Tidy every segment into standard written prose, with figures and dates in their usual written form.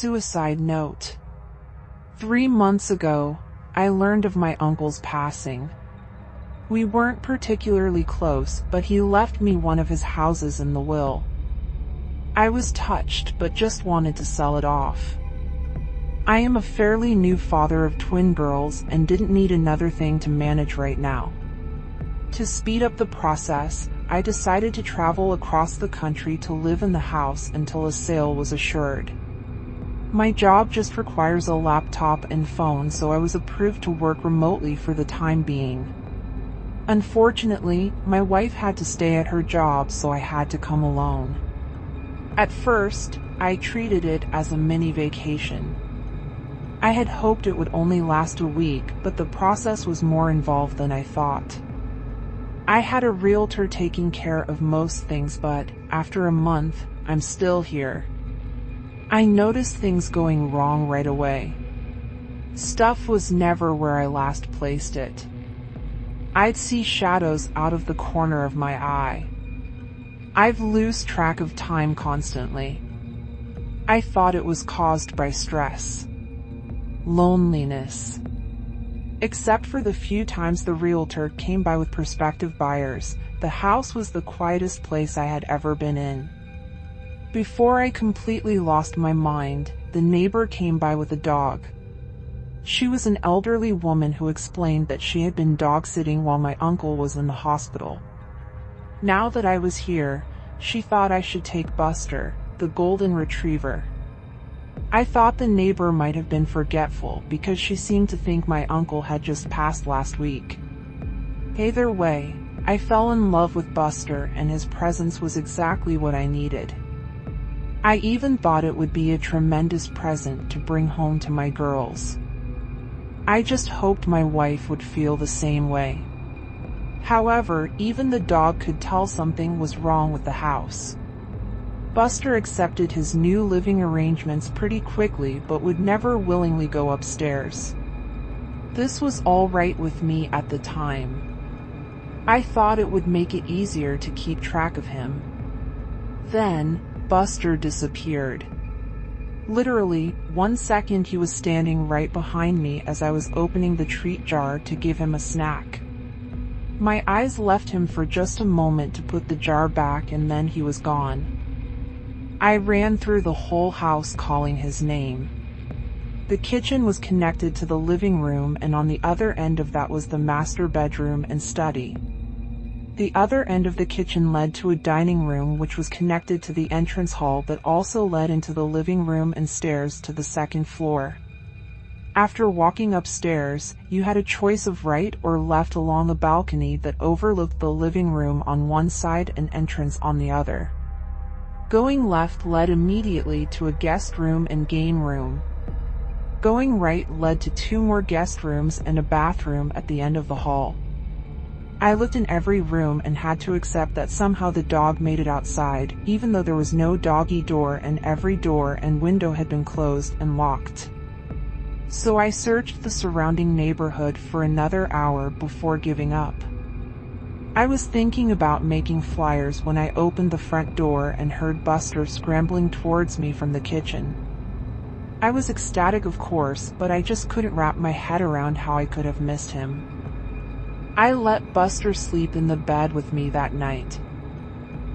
Suicide note. 3 months ago, I learned of my uncle's passing. We weren't particularly close, but he left me one of his houses in the will. I was touched, but just wanted to sell it off. I am a fairly new father of twin girls and didn't need another thing to manage right now. To speed up the process, I decided to travel across the country to live in the house until a sale was assured. My job just requires a laptop and phone, so I was approved to work remotely for the time being. Unfortunately, my wife had to stay at her job, so I had to come alone. At first, I treated it as a mini vacation. I had hoped it would only last a week, but the process was more involved than I thought. I had a realtor taking care of most things, but after a month, I'm still here. I noticed things going wrong right away. Stuff was never where I last placed it. I'd see shadows out of the corner of my eye. I've lost track of time constantly. I thought it was caused by stress. Loneliness. Except for the few times the realtor came by with prospective buyers, the house was the quietest place I had ever been in. Before I completely lost my mind, the neighbor came by with a dog. She was an elderly woman who explained that she had been dog-sitting while my uncle was in the hospital. Now that I was here, she thought I should take Buster, the golden retriever. I thought the neighbor might have been forgetful because she seemed to think my uncle had just passed last week. Either way, I fell in love with Buster, and his presence was exactly what I needed. I even thought it would be a tremendous present to bring home to my girls. I just hoped my wife would feel the same way. However, even the dog could tell something was wrong with the house. Buster accepted his new living arrangements pretty quickly, but would never willingly go upstairs. This was all right with me at the time. I thought it would make it easier to keep track of him. Then, Buster disappeared. Literally, 1 second he was standing right behind me as I was opening the treat jar to give him a snack. My eyes left him for just a moment to put the jar back, and then he was gone. I ran through the whole house calling his name. The kitchen was connected to the living room, and on the other end of that was the master bedroom and study. The other end of the kitchen led to a dining room which was connected to the entrance hall that also led into the living room and stairs to the second floor. After walking upstairs, you had a choice of right or left along a balcony that overlooked the living room on one side and entrance on the other. Going left led immediately to a guest room and game room. Going right led to 2 more guest rooms and a bathroom at the end of the hall. I looked in every room and had to accept that somehow the dog made it outside, even though there was no doggy door and every door and window had been closed and locked. So I searched the surrounding neighborhood for another hour before giving up. I was thinking about making flyers when I opened the front door and heard Buster scrambling towards me from the kitchen. I was ecstatic, of course, but I just couldn't wrap my head around how I could have missed him. I let Buster sleep in the bed with me that night.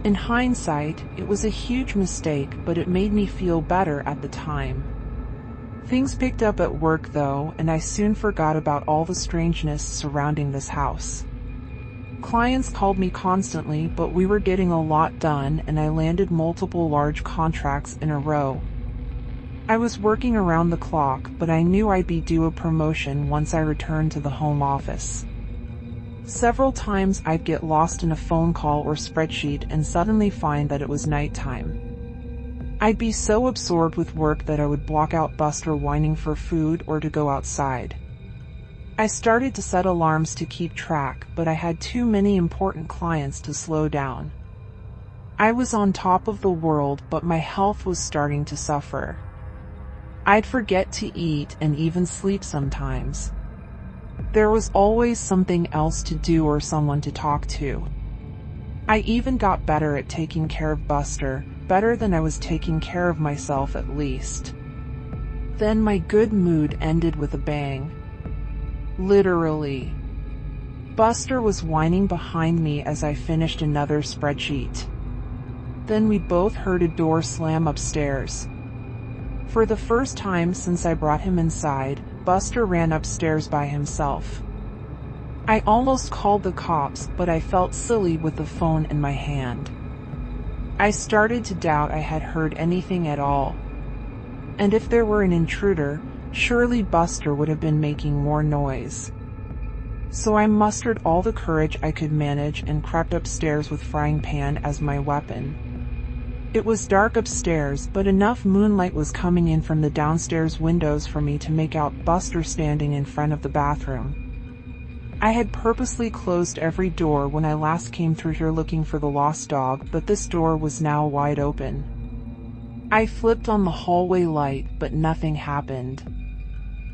In hindsight, it was a huge mistake, but it made me feel better at the time. Things picked up at work though, and I soon forgot about all the strangeness surrounding this house. Clients called me constantly, but we were getting a lot done, and I landed multiple large contracts in a row. I was working around the clock, but I knew I'd be due a promotion once I returned to the home office. Several times I'd get lost in a phone call or spreadsheet and suddenly find that it was nighttime. I'd be so absorbed with work that I would block out Buster whining for food or to go outside. I started to set alarms to keep track, but I had too many important clients to slow down. I was on top of the world, but my health was starting to suffer. I'd forget to eat and even sleep sometimes. There was always something else to do or someone to talk to. I even got better at taking care of Buster, better than I was taking care of myself at least. Then my good mood ended with a bang. Literally. Buster was whining behind me as I finished another spreadsheet. Then we both heard a door slam upstairs. For the first time since I brought him inside, Buster ran upstairs by himself. I almost called the cops, but I felt silly with the phone in my hand. I started to doubt I had heard anything at all. And if there were an intruder, surely Buster would have been making more noise. So I mustered all the courage I could manage and crept upstairs with frying pan as my weapon. It was dark upstairs, but enough moonlight was coming in from the downstairs windows for me to make out Buster standing in front of the bathroom. I had purposely closed every door when I last came through here looking for the lost dog, but this door was now wide open. I flipped on the hallway light, but nothing happened.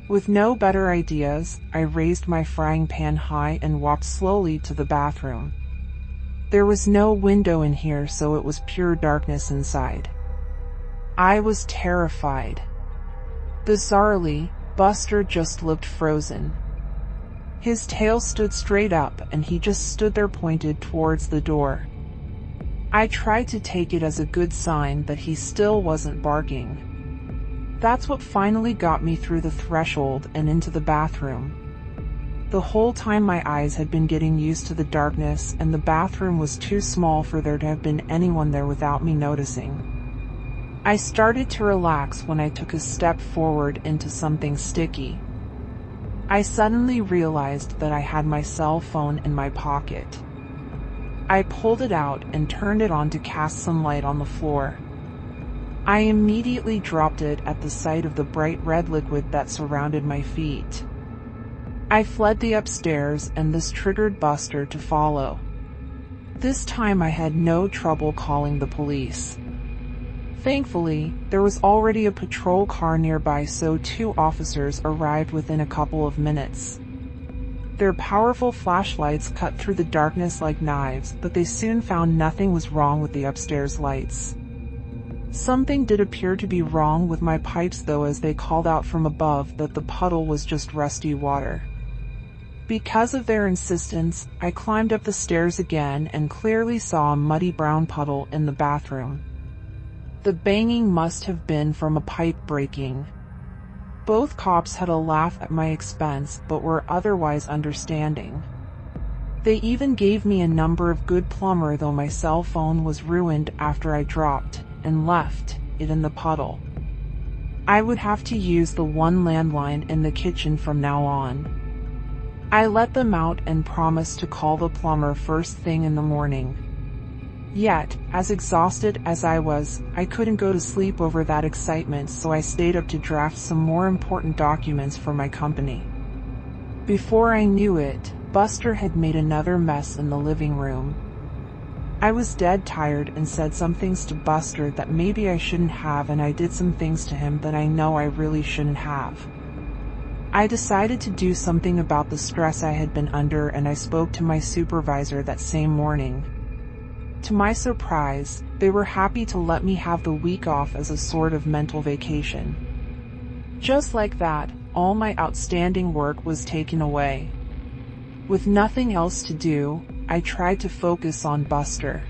With no better ideas, I raised my frying pan high and walked slowly to the bathroom. There was no window in here, so it was pure darkness inside. I was terrified. Bizarrely, Buster just looked frozen. His tail stood straight up and he just stood there pointed towards the door. I tried to take it as a good sign that he still wasn't barking. That's what finally got me through the threshold and into the bathroom. The whole time my eyes had been getting used to the darkness, and the bathroom was too small for there to have been anyone there without me noticing. I started to relax when I took a step forward into something sticky. I suddenly realized that I had my cell phone in my pocket. I pulled it out and turned it on to cast some light on the floor. I immediately dropped it at the sight of the bright red liquid that surrounded my feet. I fled the upstairs, and this triggered Buster to follow. This time I had no trouble calling the police. Thankfully, there was already a patrol car nearby, so 2 officers arrived within a couple of minutes. Their powerful flashlights cut through the darkness like knives, but they soon found nothing was wrong with the upstairs lights. Something did appear to be wrong with my pipes though, as they called out from above that the puddle was just rusty water. Because of their insistence, I climbed up the stairs again and clearly saw a muddy brown puddle in the bathroom. The banging must have been from a pipe breaking. Both cops had a laugh at my expense, but were otherwise understanding. They even gave me a number of good plumber, though my cell phone was ruined after I dropped and left it in the puddle. I would have to use the one landline in the kitchen from now on. I let them out and promised to call the plumber first thing in the morning. Yet, as exhausted as I was, I couldn't go to sleep over that excitement, so I stayed up to draft some more important documents for my company. Before I knew it, Buster had made another mess in the living room. I was dead tired and said some things to Buster that maybe I shouldn't have, and I did some things to him that I know I really shouldn't have. I decided to do something about the stress I had been under, and I spoke to my supervisor that same morning. To my surprise, they were happy to let me have the week off as a sort of mental vacation. Just like that, all my outstanding work was taken away. With nothing else to do, I tried to focus on Buster.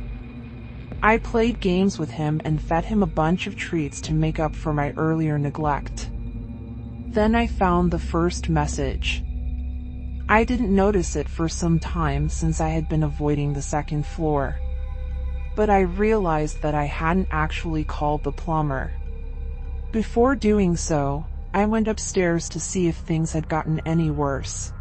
I played games with him and fed him a bunch of treats to make up for my earlier neglect. Then I found the first message. I didn't notice it for some time since I had been avoiding the second floor. But I realized that I hadn't actually called the plumber. Before doing so, I went upstairs to see if things had gotten any worse.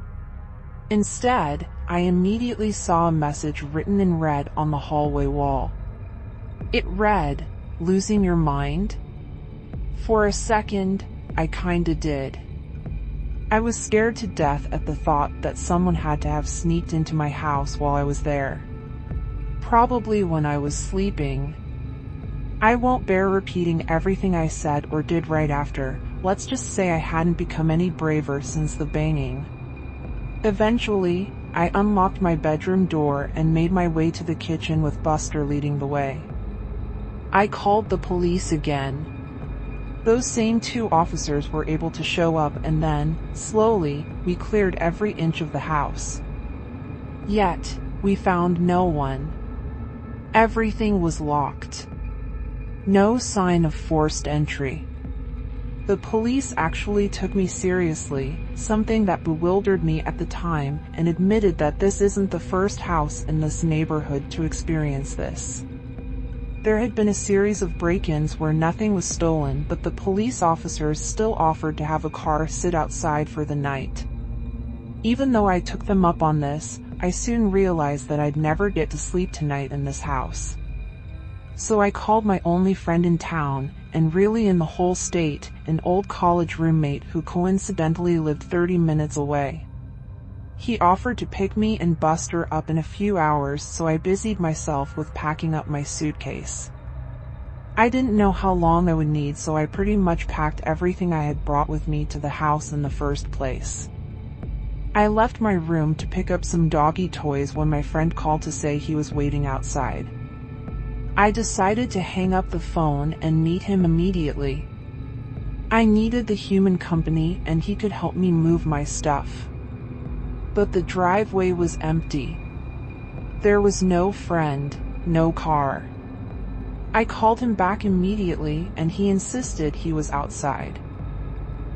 Instead, I immediately saw a message written in red on the hallway wall. It read, "Losing your mind?" For a second, I kinda did. I was scared to death at the thought that someone had to have sneaked into my house while I was there. Probably when I was sleeping. I won't bear repeating everything I said or did right after. Let's just say I hadn't become any braver since the banging. Eventually, I unlocked my bedroom door and made my way to the kitchen with Buster leading the way. I called the police again. Those same 2 officers were able to show up, and then, slowly, we cleared every inch of the house. Yet, we found no one. Everything was locked. No sign of forced entry. The police actually took me seriously, something that bewildered me at the time, and admitted that this isn't the first house in this neighborhood to experience this. There had been a series of break-ins where nothing was stolen, but the police officers still offered to have a car sit outside for the night. Even though I took them up on this, I soon realized that I'd never get to sleep tonight in this house. So I called my only friend in town, and really in the whole state, an old college roommate who coincidentally lived 30 minutes away. He offered to pick me and Buster up in a few hours, so I busied myself with packing up my suitcase. I didn't know how long I would need, so I pretty much packed everything I had brought with me to the house in the first place. I left my room to pick up some doggy toys when my friend called to say he was waiting outside. I decided to hang up the phone and meet him immediately. I needed the human company, and he could help me move my stuff. But the driveway was empty. There was no friend, no car. I called him back immediately, and he insisted he was outside.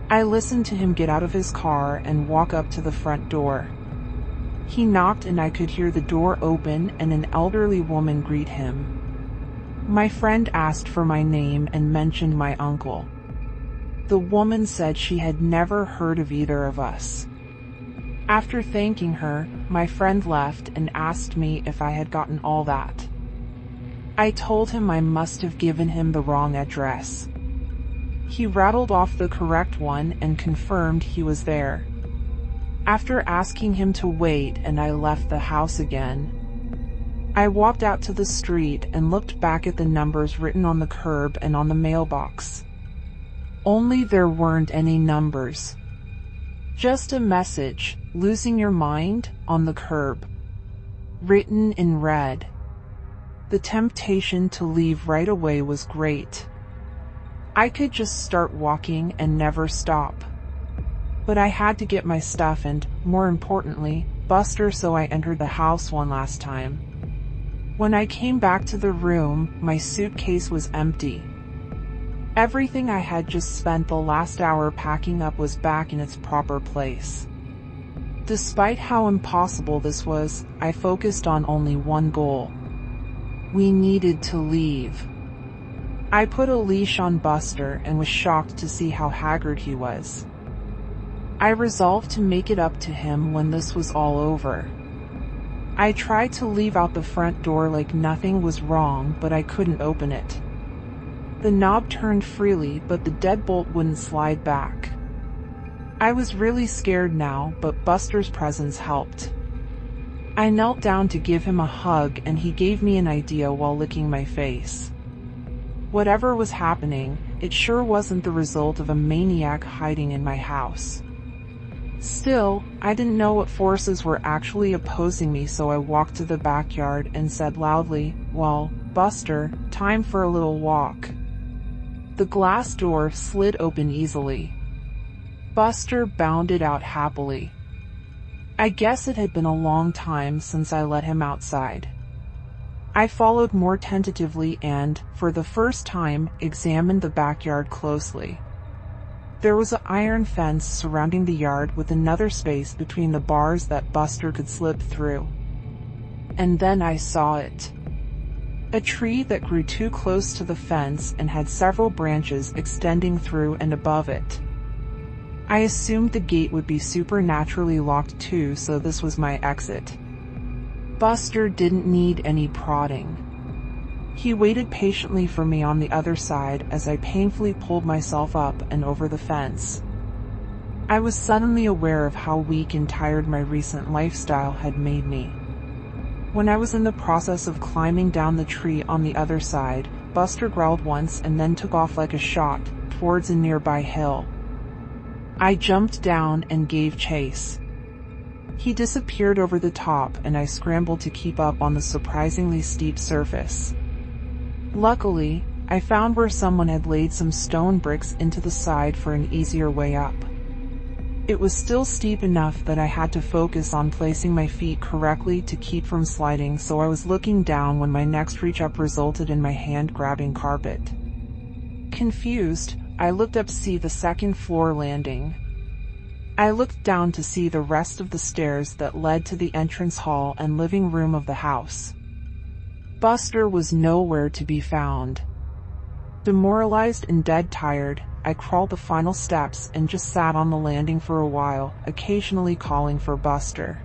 I listened to him get out of his car and walk up to the front door. He knocked, and I could hear the door open and an elderly woman greet him. My friend asked for my name and mentioned my uncle. The woman said she had never heard of either of us. After thanking her, my friend left and asked me if I had gotten all that. I told him I must have given him the wrong address. He rattled off the correct one and confirmed he was there. After asking him to wait, and I left the house again. I walked out to the street and looked back at the numbers written on the curb and on the mailbox. Only there weren't any numbers. Just a message, "Losing your mind?" on the curb. Written in red. The temptation to leave right away was great. I could just start walking and never stop. But I had to get my stuff and, more importantly, Buster, so I entered the house one last time. When I came back to the room, my suitcase was empty. Everything I had just spent the last hour packing up was back in its proper place. Despite how impossible this was, I focused on only one goal. We needed to leave. I put a leash on Buster and was shocked to see how haggard he was. I resolved to make it up to him when this was all over. I tried to leave out the front door like nothing was wrong, but I couldn't open it. The knob turned freely, but the deadbolt wouldn't slide back. I was really scared now, but Buster's presence helped. I knelt down to give him a hug, and he gave me an idea while licking my face. Whatever was happening, it sure wasn't the result of a maniac hiding in my house. Still, I didn't know what forces were actually opposing me, so I walked to the backyard and said loudly, "Well, Buster, time for a little walk." The glass door slid open easily. Buster bounded out happily. I guess it had been a long time since I let him outside. I followed more tentatively and, for the first time, examined the backyard closely. There was an iron fence surrounding the yard with another space between the bars that Buster could slip through. And then I saw it. A tree that grew too close to the fence and had several branches extending through and above it. I assumed the gate would be supernaturally locked too, so this was my exit. Buster didn't need any prodding. He waited patiently for me on the other side as I painfully pulled myself up and over the fence. I was suddenly aware of how weak and tired my recent lifestyle had made me. When I was in the process of climbing down the tree on the other side, Buster growled once and then took off like a shot, towards a nearby hill. I jumped down and gave chase. He disappeared over the top, and I scrambled to keep up on the surprisingly steep surface. Luckily, I found where someone had laid some stone bricks into the side for an easier way up. It was still steep enough that I had to focus on placing my feet correctly to keep from sliding, so I was looking down when my next reach up resulted in my hand grabbing carpet. Confused, I looked up to see the second floor landing. I looked down to see the rest of the stairs that led to the entrance hall and living room of the house. Buster was nowhere to be found. Demoralized and dead tired, I crawled the final steps and just sat on the landing for a while, occasionally calling for Buster.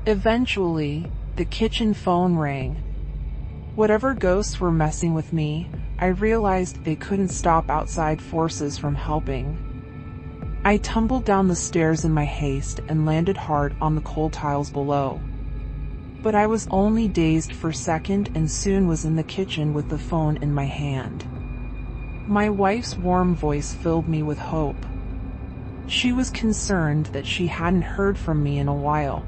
Eventually, the kitchen phone rang. Whatever ghosts were messing with me, I realized they couldn't stop outside forces from helping. I tumbled down the stairs in my haste and landed hard on the cold tiles below. But I was only dazed for a second and soon was in the kitchen with the phone in my hand. My wife's warm voice filled me with hope. She was concerned that she hadn't heard from me in a while.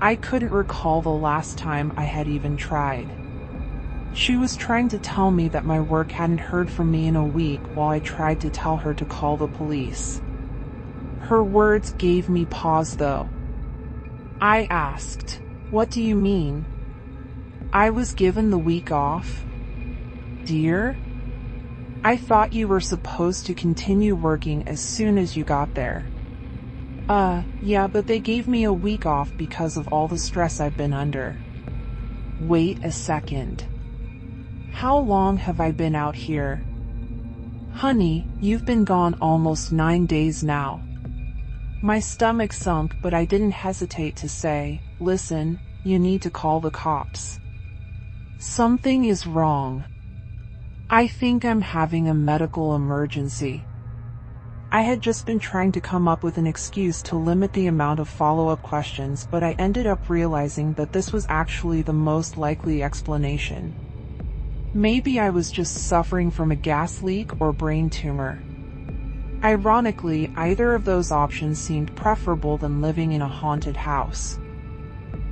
I couldn't recall the last time I had even tried. She was trying to tell me that my work hadn't heard from me in a week while I tried to tell her to call the police. Her words gave me pause though. I asked, "What do you mean?" "I was given the week off." "Dear? I thought you were supposed to continue working as soon as you got there." Yeah, but they gave me a week off because of all the stress I've been under." "Wait a second. How long have I been out here?" "Honey, you've been gone almost 9 days now." My stomach sunk, but I didn't hesitate to say, "Listen, you need to call the cops. Something is wrong. I think I'm having a medical emergency." I had just been trying to come up with an excuse to limit the amount of follow-up questions, but I ended up realizing that this was actually the most likely explanation. Maybe I was just suffering from a gas leak or brain tumor. Ironically, either of those options seemed preferable than living in a haunted house.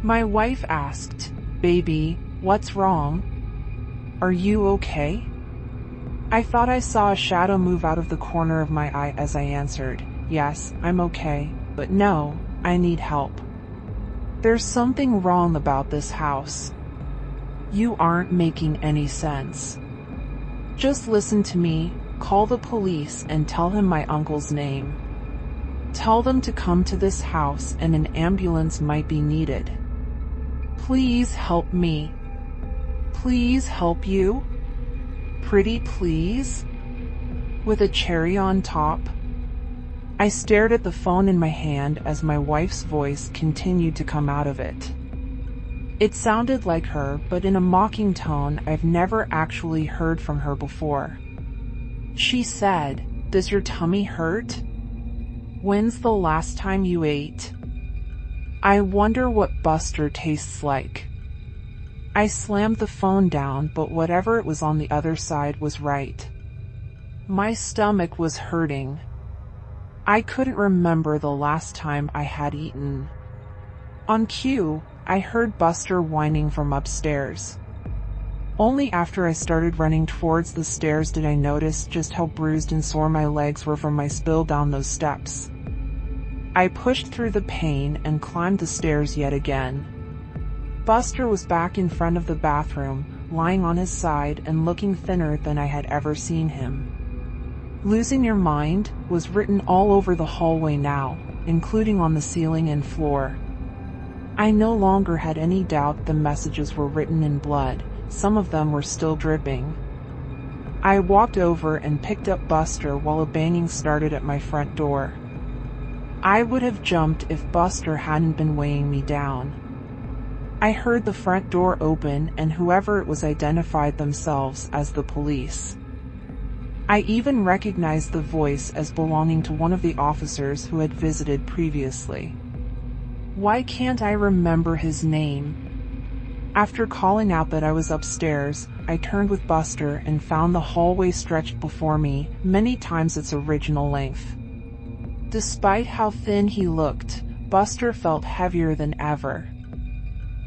My wife asked, "Baby, what's wrong? Are you okay?" I thought I saw a shadow move out of the corner of my eye as I answered, "Yes, I'm okay, but no, I need help. There's something wrong about this house." "You aren't making any sense. Just listen to me, call the police and tell him my uncle's name. Tell them to come to this house and an ambulance might be needed. Please help me. Please help you. Pretty please?" With a cherry on top. I stared at the phone in my hand as my wife's voice continued to come out of it. It sounded like her, but in a mocking tone I've never actually heard from her before. She said, "Does your tummy hurt? When's the last time you ate? I wonder what Buster tastes like." I slammed the phone down, but whatever it was on the other side was right. My stomach was hurting. I couldn't remember the last time I had eaten. On cue, I heard Buster whining from upstairs. Only after I started running towards the stairs did I notice just how bruised and sore my legs were from my spill down those steps. I pushed through the pain and climbed the stairs yet again. Buster was back in front of the bathroom, lying on his side and looking thinner than I had ever seen him. "Losing your mind" was written all over the hallway now, including on the ceiling and floor. I no longer had any doubt the messages were written in blood, some of them were still dripping. I walked over and picked up Buster while a banging started at my front door. I would have jumped if Buster hadn't been weighing me down. I heard the front door open and whoever it was identified themselves as the police. I even recognized the voice as belonging to one of the officers who had visited previously. Why can't I remember his name? After calling out that I was upstairs, I turned with Buster and found the hallway stretched before me, many times its original length. Despite how thin he looked, Buster felt heavier than ever.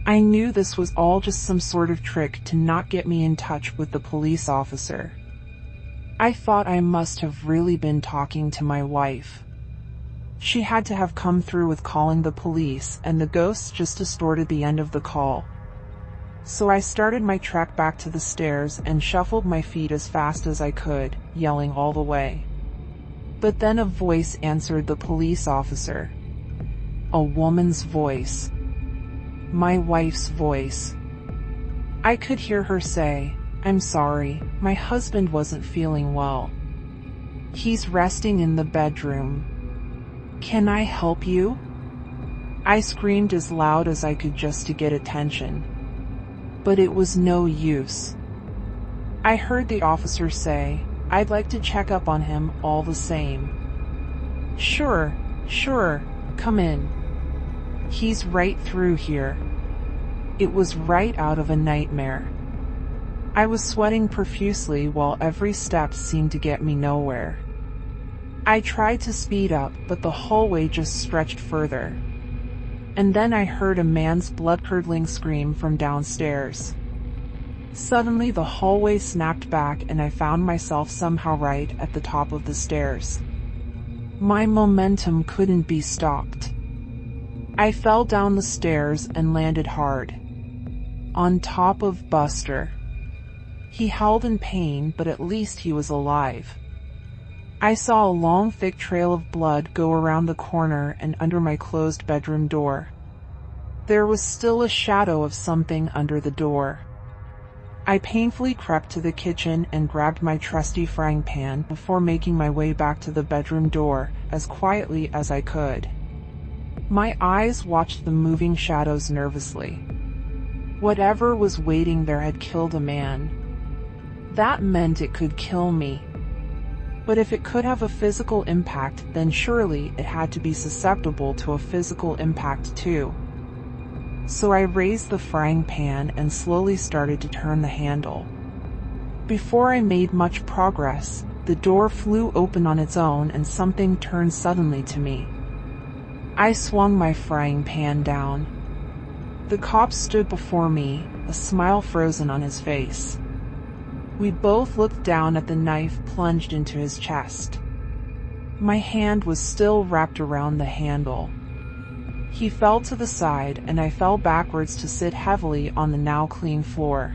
I knew this was all just some sort of trick to not get me in touch with the police officer. I thought I must have really been talking to my wife. She had to have come through with calling the police, and the ghosts just distorted the end of the call. So I started my trek back to the stairs and shuffled my feet as fast as I could, yelling all the way. But then a voice answered the police officer. A woman's voice. My wife's voice. I could hear her say, "I'm sorry, my husband wasn't feeling well. He's resting in the bedroom. Can I help you?" I screamed as loud as I could just to get attention. But it was no use. I heard the officer say, "I'd like to check up on him all the same." Sure, come in. He's right through here." It was right out of a nightmare. I was sweating profusely while every step seemed to get me nowhere. I tried to speed up, but the hallway just stretched further. And then I heard a man's blood-curdling scream from downstairs. Suddenly the hallway snapped back and I found myself somehow right at the top of the stairs. My momentum couldn't be stopped. I fell down the stairs and landed hard. On top of Buster. He howled in pain, but at least he was alive. I saw a long, thick trail of blood go around the corner and under my closed bedroom door. There was still a shadow of something under the door. I painfully crept to the kitchen and grabbed my trusty frying pan before making my way back to the bedroom door as quietly as I could. My eyes watched the moving shadows nervously. Whatever was waiting there had killed a man. That meant it could kill me. But if it could have a physical impact, then surely it had to be susceptible to a physical impact too. So I raised the frying pan and slowly started to turn the handle. Before I made much progress, the door flew open on its own and something turned suddenly to me. I swung my frying pan down. The cop stood before me, a smile frozen on his face. We both looked down at the knife plunged into his chest. My hand was still wrapped around the handle. He fell to the side and I fell backwards to sit heavily on the now clean floor.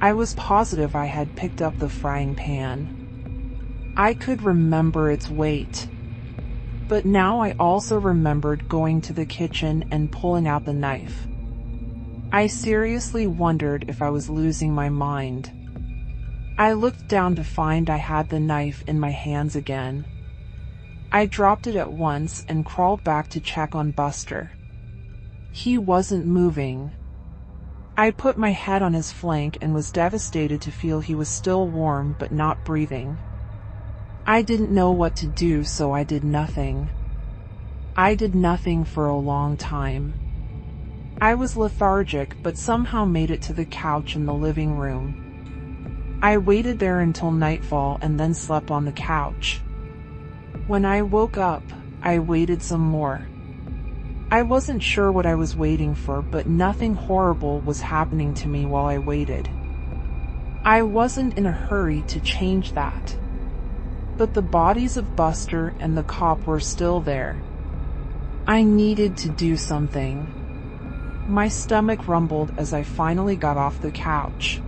I was positive I had picked up the frying pan. I could remember its weight. But now I also remembered going to the kitchen and pulling out the knife. I seriously wondered if I was losing my mind. I looked down to find I had the knife in my hands again. I dropped it at once and crawled back to check on Buster. He wasn't moving. I put my head on his flank and was devastated to feel he was still warm but not breathing. I didn't know what to do, so I did nothing. I did nothing for a long time. I was lethargic but somehow made it to the couch in the living room. I waited there until nightfall and then slept on the couch. When I woke up, I waited some more. I wasn't sure what I was waiting for, but nothing horrible was happening to me while I waited. I wasn't in a hurry to change that. But the bodies of Buster and the cop were still there. I needed to do something. My stomach rumbled as I finally got off the couch.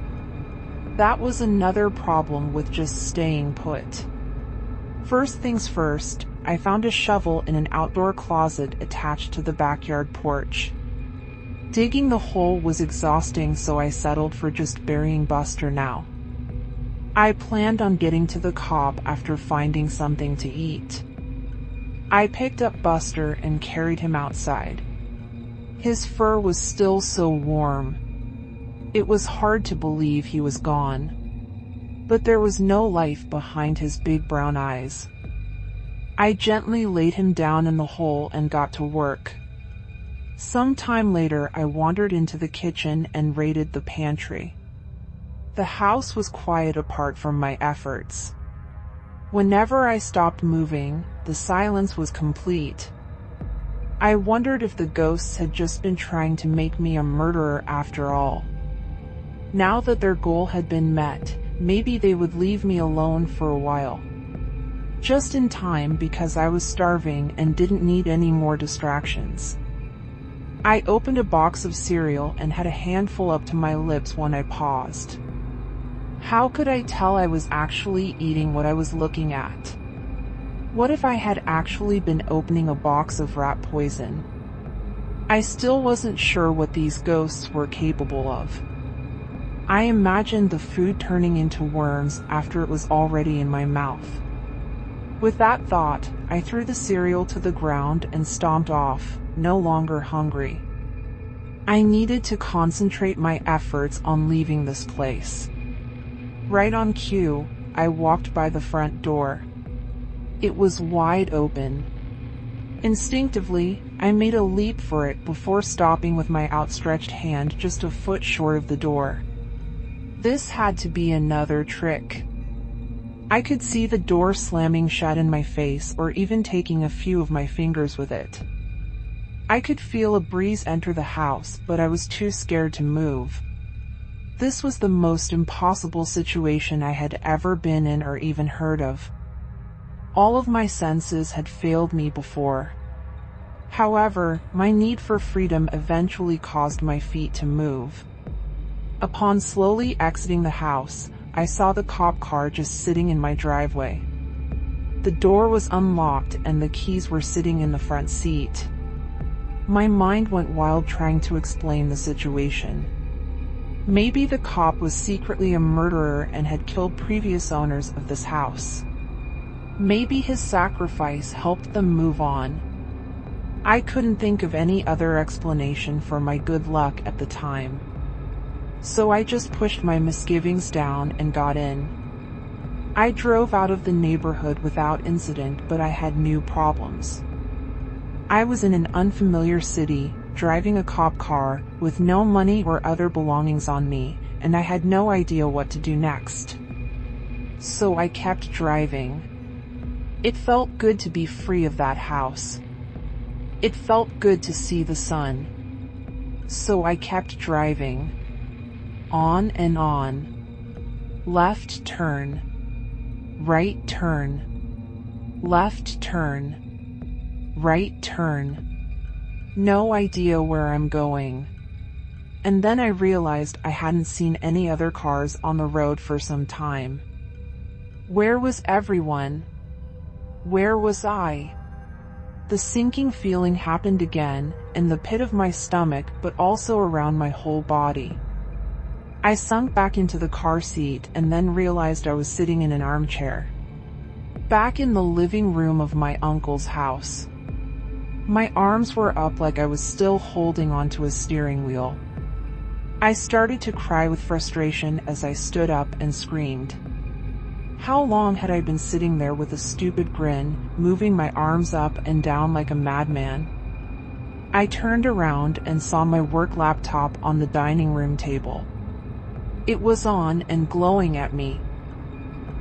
That was another problem with just staying put. First things first, I found a shovel in an outdoor closet attached to the backyard porch. Digging the hole was exhausting, so I settled for just burying Buster now. I planned on getting to the cop after finding something to eat. I picked up Buster and carried him outside. His fur was still so warm. It was hard to believe he was gone. But there was no life behind his big brown eyes. I gently laid him down in the hole and got to work. Some time later, I wandered into the kitchen and raided the pantry. The house was quiet apart from my efforts. Whenever I stopped moving, the silence was complete. I wondered if the ghosts had just been trying to make me a murderer after all. Now that their goal had been met, maybe they would leave me alone for a while. Just in time because I was starving and didn't need any more distractions. I opened a box of cereal and had a handful up to my lips when I paused. How could I tell I was actually eating what I was looking at? What if I had actually been opening a box of rat poison? I still wasn't sure what these ghosts were capable of. I imagined the food turning into worms after it was already in my mouth. With that thought, I threw the cereal to the ground and stomped off, no longer hungry. I needed to concentrate my efforts on leaving this place. Right on cue, I walked by the front door. It was wide open. Instinctively, I made a leap for it before stopping with my outstretched hand just a foot short of the door. This had to be another trick. I could see the door slamming shut in my face or even taking a few of my fingers with it. I could feel a breeze enter the house, but I was too scared to move. This was the most impossible situation I had ever been in or even heard of. All of my senses had failed me before. However, my need for freedom eventually caused my feet to move. Upon slowly exiting the house, I saw the cop car just sitting in my driveway. The door was unlocked and the keys were sitting in the front seat. My mind went wild trying to explain the situation. Maybe the cop was secretly a murderer and had killed previous owners of this house. Maybe his sacrifice helped them move on. I couldn't think of any other explanation for my good luck at the time. So I just pushed my misgivings down and got in. I drove out of the neighborhood without incident, but I had new problems. I was in an unfamiliar city, driving a cop car, with no money or other belongings on me, and I had no idea what to do next. So I kept driving. It felt good to be free of that house. It felt good to see the sun. So I kept driving. On and on. Left turn. Right turn. Left turn. Right turn. No idea where I'm going. And then I realized I hadn't seen any other cars on the road for some time. Where was everyone? Where was I? The sinking feeling happened again, in the pit of my stomach but also around my whole body. I sunk back into the car seat and then realized I was sitting in an armchair. Back in the living room of my uncle's house. My arms were up like I was still holding onto a steering wheel. I started to cry with frustration as I stood up and screamed. How long had I been sitting there with a stupid grin, moving my arms up and down like a madman? I turned around and saw my work laptop on the dining room table. It was on and glowing at me.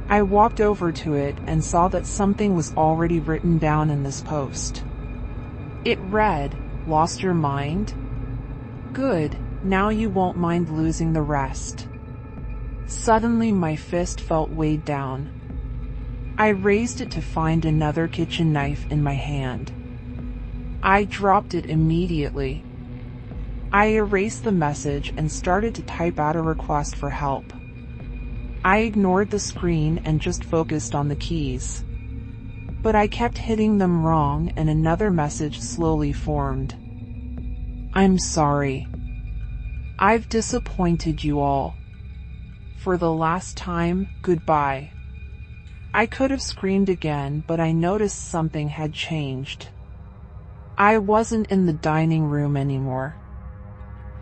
I walked over to it and saw that something was already written down in this post. It read, "Lost your mind? Good, now you won't mind losing the rest." Suddenly my fist felt weighed down. I raised it to find another kitchen knife in my hand. I dropped it immediately. I erased the message and started to type out a request for help. I ignored the screen and just focused on the keys. But I kept hitting them wrong and another message slowly formed. "I'm sorry. I've disappointed you all. For the last time, goodbye." I could have screamed again, but I noticed something had changed. I wasn't in the dining room anymore.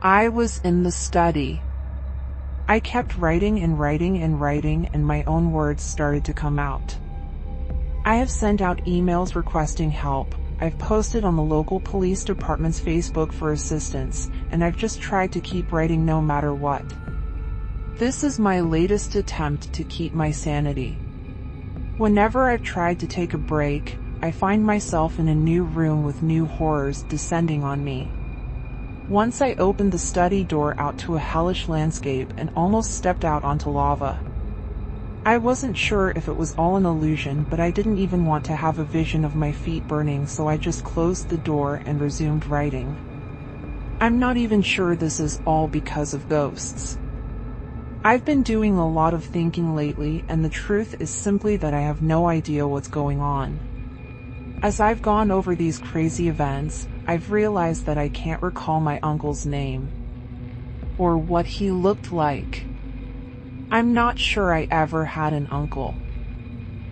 I was in the study. I kept writing and writing and writing, and my own words started to come out. I have sent out emails requesting help. I've posted on the local police department's Facebook for assistance, and I've just tried to keep writing no matter what. This is my latest attempt to keep my sanity. Whenever I've tried to take a break, I find myself in a new room with new horrors descending on me. Once I opened the study door out to a hellish landscape and almost stepped out onto lava. I wasn't sure if it was all an illusion, but I didn't even want to have a vision of my feet burning, so I just closed the door and resumed writing. I'm not even sure this is all because of ghosts. I've been doing a lot of thinking lately, and the truth is simply that I have no idea what's going on. As I've gone over these crazy events, I've realized that I can't recall my uncle's name or what he looked like. I'm not sure I ever had an uncle.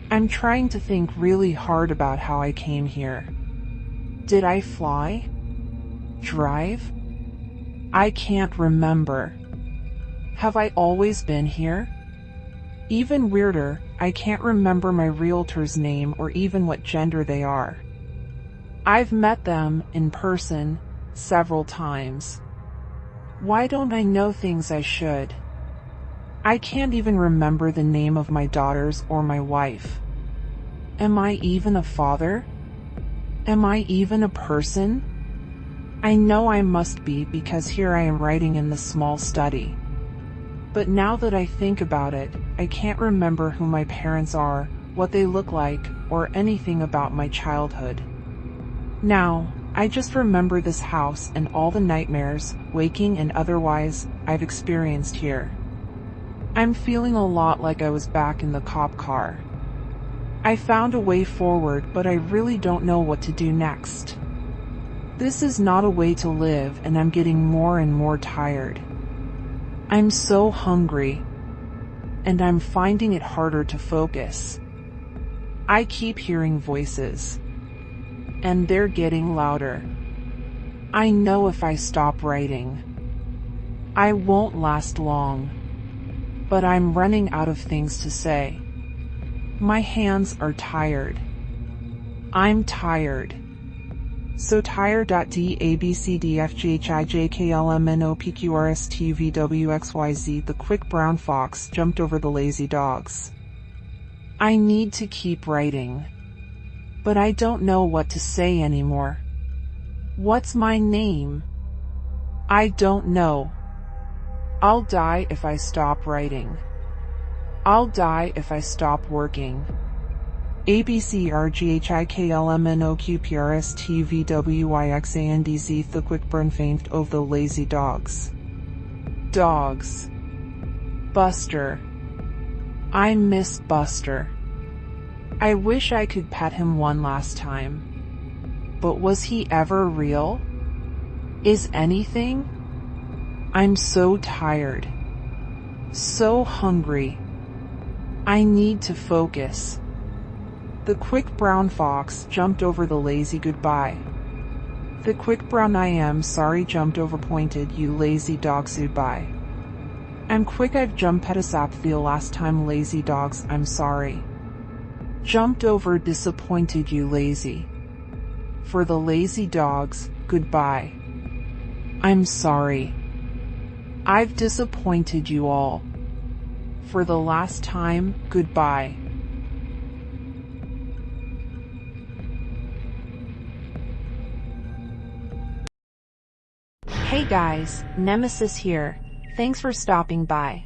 I'm trying to think really hard about how I came here. Did I fly? Drive? I can't remember. Have I always been here? Even weirder, I can't remember my realtor's name or even what gender they are. I've met them in person several times. Why don't I know things I should? I can't even remember the name of my daughters or my wife. Am I even a father? Am I even a person? I know I must be, because here I am writing in this small study. But now that I think about it, I can't remember who my parents are, what they look like, or anything about my childhood. Now, I just remember this house and all the nightmares, waking and otherwise, I've experienced here. I'm feeling a lot like I was back in the cop car. I found a way forward, but I really don't know what to do next. This is not a way to live, and I'm getting more and more tired. I'm so hungry, and I'm finding it harder to focus. I keep hearing voices, and they're getting louder. I know if I stop writing, I won't last long, but I'm running out of things to say. My hands are tired. I'm tired. So tired. DABCDFGHIJKLMNOPQRSTUVWXYZ. The quick brown fox jumped over the lazy dogs. I need to keep writing, but I don't know what to say anymore. What's my name? I don't know. I'll die if I stop writing. I'll die if I stop working. ABCRGHIKLMNOQPRSTUVWYXANDZ. The quick burn faint of the lazy dogs. Dogs. Buster. I miss Buster. I wish I could pet him one last time. But was he ever real? Is anything? I'm so tired. So hungry. I need to focus. The quick brown fox jumped over the lazy goodbye. The quick brown I am sorry jumped over pointed you lazy dogs goodbye. I'm quick I've jumped pedisap the last time lazy dogs I'm sorry. Jumped over disappointed you lazy. For the lazy dogs, goodbye. I'm sorry. I've disappointed you all. For the last time, goodbye. Hey guys, Nemesis here. Thanks for stopping by.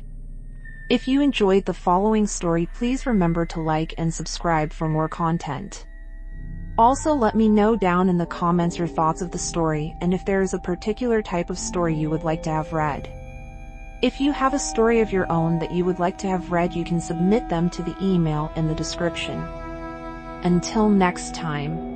If you enjoyed the following story, please remember to like and subscribe for more content. Also, let me know down in the comments your thoughts of the story and if there is a particular type of story you would like to have read. If you have a story of your own that you would like to have read, you can submit them to the email in the description. Until next time.